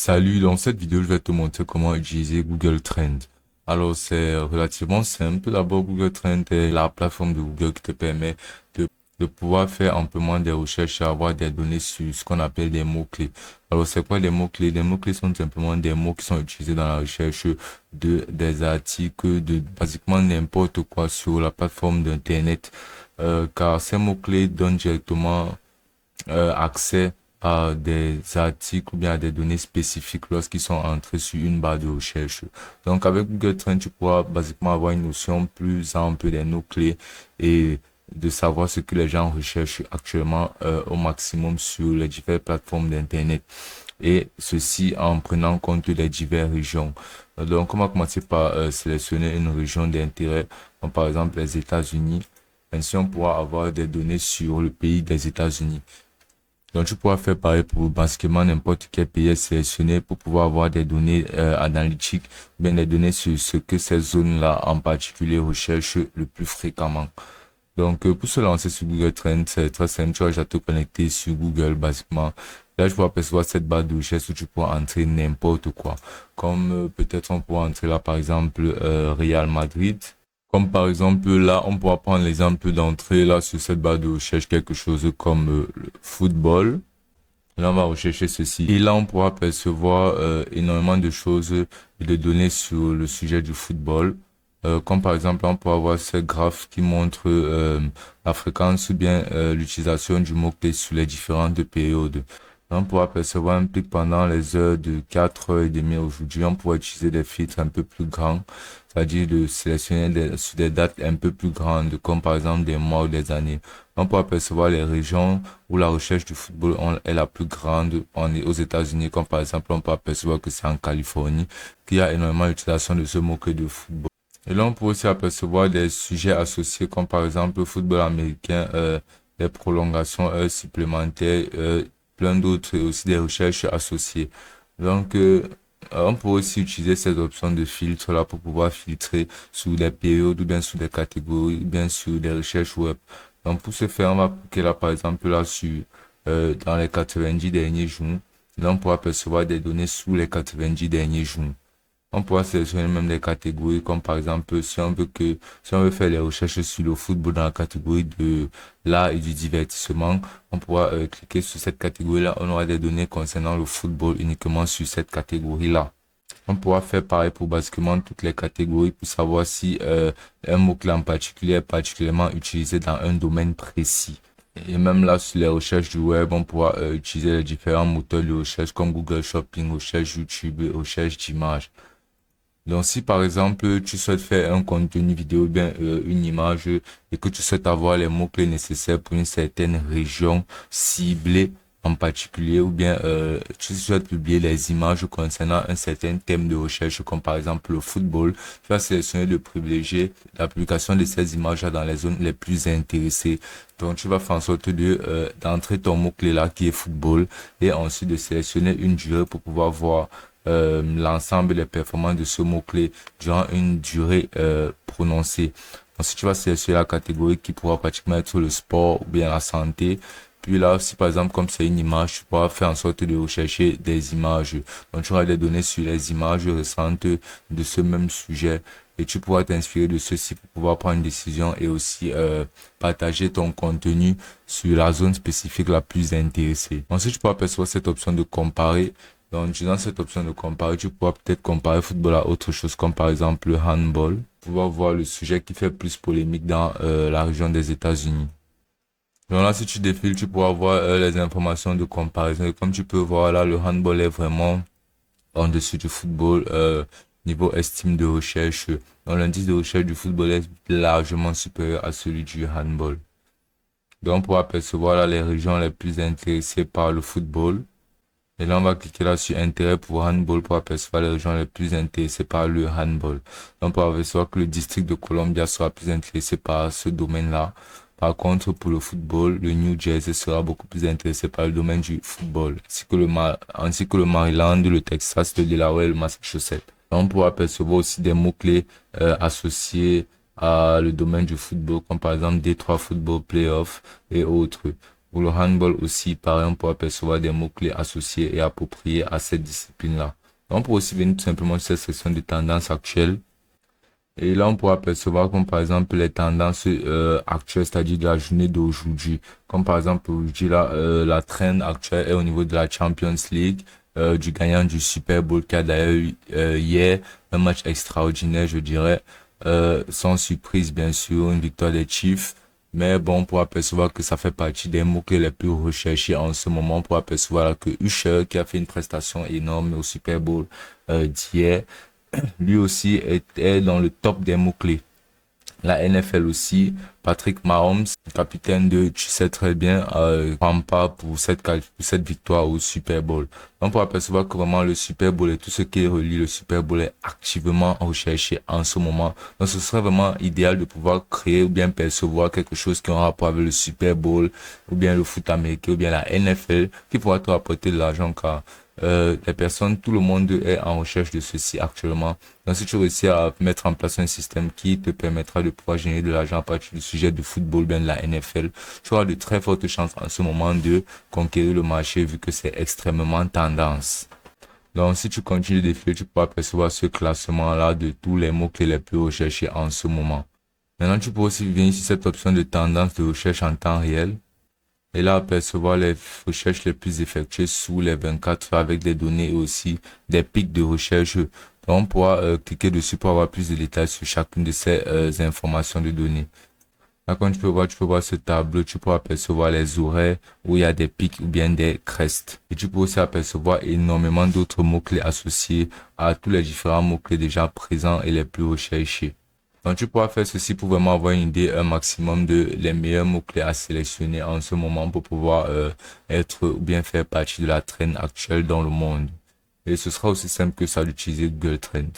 Salut, dans cette vidéo, je vais te montrer comment utiliser Google Trends. Alors, c'est relativement simple. D'abord, Google Trends est la plateforme de Google qui te permet de, de pouvoir faire amplement des recherches et avoir des données sur ce qu'on appelle des mots-clés. Alors, c'est quoi les mots-clés? Les mots-clés sont simplement des mots qui sont utilisés dans la recherche des articles, de basiquement n'importe quoi sur la plateforme d'Internet. Car ces mots-clés donnent directement accès à des articles ou bien à des données spécifiques lorsqu'ils sont entrés sur une barre de recherche. Donc avec Google Trends, tu pourras basiquement avoir une notion plus ample des mots-clés et de savoir ce que les gens recherchent actuellement au maximum sur les diverses plateformes d'Internet. Et ceci en prenant en compte les diverses régions. Donc, on va commencer par sélectionner une région d'intérêt, comme par exemple les États-Unis. Ainsi, on pourra avoir des données sur le pays des États-Unis. Donc, tu pourras faire pareil pour basiquement n'importe quel pays sélectionné pour pouvoir avoir des données analytiques, bien des données sur ce que ces zones-là en particulier recherchent le plus fréquemment. Donc, pour se lancer sur Google Trends, c'est très simple. Tu vas déjà te connecter sur Google, basiquement. Là, je pourrais apercevoir cette barre de recherche où tu pourras entrer n'importe quoi. Comme peut-être on pourra entrer là, par exemple, Real Madrid. Comme par exemple, là, on pourra prendre l'exemple d'entrée là sur cette barre de recherche quelque chose comme le football. Là, on va rechercher ceci. Et là, on pourra percevoir énormément de choses et de données sur le sujet du football. Comme par exemple, on pourra voir ce graphe qui montre la fréquence ou bien l'utilisation du mot-clé sur les différentes périodes. On pourra percevoir un pic pendant les heures de 4h30 aujourd'hui. On pourra utiliser des filtres un peu plus grands, c'est-à-dire de sélectionner sur des dates un peu plus grandes, comme par exemple des mois ou des années. On pourra percevoir les régions où la recherche du football est la plus grande. On est aux États-Unis, comme par exemple, on peut apercevoir que c'est en Californie, qu'il y a énormément d'utilisation de ce mot-clé de football. Et là, on peut aussi apercevoir des sujets associés, comme par exemple le football américain, les prolongations supplémentaires, plein d'autres et aussi des recherches associées. Donc, on peut aussi utiliser cette option de filtre là pour pouvoir filtrer sur des périodes ou bien sur des catégories, ou bien sur des recherches web. Donc, pour ce faire, on va cliquer là, par exemple, là, sur, dans les 90 derniers jours. Là, on pourra percevoir des données sous les 90 derniers jours. On pourra sélectionner même des catégories comme par exemple si on veut faire les recherches sur le football dans la catégorie de l'art et du divertissement, on pourra cliquer sur cette catégorie-là. On aura des données concernant le football uniquement sur cette catégorie-là. On pourra faire pareil pour basiquement toutes les catégories pour savoir si un mot-clé en particulier est particulièrement utilisé dans un domaine précis. Et même là, sur les recherches du web, on pourra utiliser les différents moteurs de recherche comme Google Shopping, recherche YouTube, recherche d'images. Donc, si par exemple, tu souhaites faire un contenu vidéo, bien une image, et que tu souhaites avoir les mots-clés nécessaires pour une certaine région ciblée en particulier, ou bien tu souhaites publier les images concernant un certain thème de recherche, comme par exemple le football, tu vas sélectionner de privilégier la publication de ces images dans les zones les plus intéressées. Donc, tu vas faire en sorte d'entrer ton mot-clé là qui est football, et ensuite de sélectionner une durée pour pouvoir voir l'ensemble des performances de ce mot-clé durant une durée prononcée. Ensuite, tu vas sélectionner la catégorie qui pourra pratiquement être le sport ou bien la santé. Puis là, si par exemple, comme c'est une image, tu pourras faire en sorte de rechercher des images. Donc, tu auras des données sur les images récentes de ce même sujet. Et tu pourras t'inspirer de ceci pour pouvoir prendre une décision et aussi partager ton contenu sur la zone spécifique la plus intéressée. Ensuite, tu pourras percevoir cette option de comparer. Donc, en utilisant cette option de comparer, tu pourras peut-être comparer football à autre chose, comme par exemple le handball, pour pouvoir voir le sujet qui fait plus polémique dans la région des États-Unis. Donc là, si tu défiles, tu pourras voir les informations de comparaison. Et comme tu peux voir là, le handball est vraiment en dessus du football, niveau estime de recherche. Donc, l'indice de recherche du football est largement supérieur à celui du handball. Donc, on pourra apercevoir là les régions les plus intéressées par le football. Et là, on va cliquer là sur intérêt pour handball pour apercevoir les régions les plus intéressées par le handball. Donc, on va apercevoir que le district de Columbia sera plus intéressé par ce domaine-là. Par contre, pour le football, le New Jersey sera beaucoup plus intéressé par le domaine du football, ainsi que le Maryland, le Texas, le Delaware et le Massachusetts. Donc, on pourra apercevoir aussi des mots-clés associés à le domaine du football, comme par exemple D3 Football Playoff et autres. Pour le handball aussi, pareil, on peut apercevoir des mots-clés associés et appropriés à cette discipline-là. On peut aussi venir tout simplement sur cette section de tendances actuelles. Et là, on pourra apercevoir comme par exemple les tendances actuelles, c'est-à-dire de la journée d'aujourd'hui. Comme par exemple aujourd'hui, là, la trend actuelle est au niveau de la Champions League, du gagnant du Super Bowl qui a d'ailleurs eu hier un match extraordinaire, je dirais, sans surprise bien sûr, une victoire des Chiefs. Mais bon, on pourra apercevoir que ça fait partie des mots-clés les plus recherchés en ce moment. On pourra apercevoir que Usher, qui a fait une prestation énorme au Super Bowl d'hier, lui aussi est dans le top des mots-clés. La NFL aussi, Patrick Mahomes, capitaine de, tu sais très bien, prend pas pour cette victoire au Super Bowl. On peut apercevoir que vraiment le Super Bowl et tout ce qui relie le Super Bowl est activement recherché en ce moment. Donc ce serait vraiment idéal de pouvoir créer ou bien percevoir quelque chose qui a un rapport avec le Super Bowl, ou bien le foot américain, ou bien la NFL, qui pourra te rapporter de l'argent car les personnes, tout le monde est en recherche de ceci actuellement. Donc, si tu réussis à mettre en place un système qui te permettra de pouvoir générer de l'argent à partir du sujet du football, bien de la NFL, tu auras de très fortes chances en ce moment de conquérir le marché vu que c'est extrêmement tendance. Donc, si tu continues de défiler, tu pourras percevoir ce classement-là de tous les mots-clés les plus recherchés en ce moment. Maintenant, tu peux aussi venir sur cette option de tendance de recherche en temps réel. Et là, apercevoir les recherches les plus effectuées sous les 24 heures avec des données et aussi des pics de recherche. Donc, on pourra cliquer dessus pour avoir plus de détails sur chacune de ces informations de données. Là, quand tu peux voir ce tableau, tu peux apercevoir les horaires où il y a des pics ou bien des crestes. Et tu peux aussi apercevoir énormément d'autres mots-clés associés à tous les différents mots-clés déjà présents et les plus recherchés. Donc, tu pourras faire ceci pour vraiment avoir une idée, un maximum de les meilleurs mots-clés à sélectionner en ce moment pour pouvoir être ou bien faire partie de la trend actuelle dans le monde. Et ce sera aussi simple que ça d'utiliser Google Trends.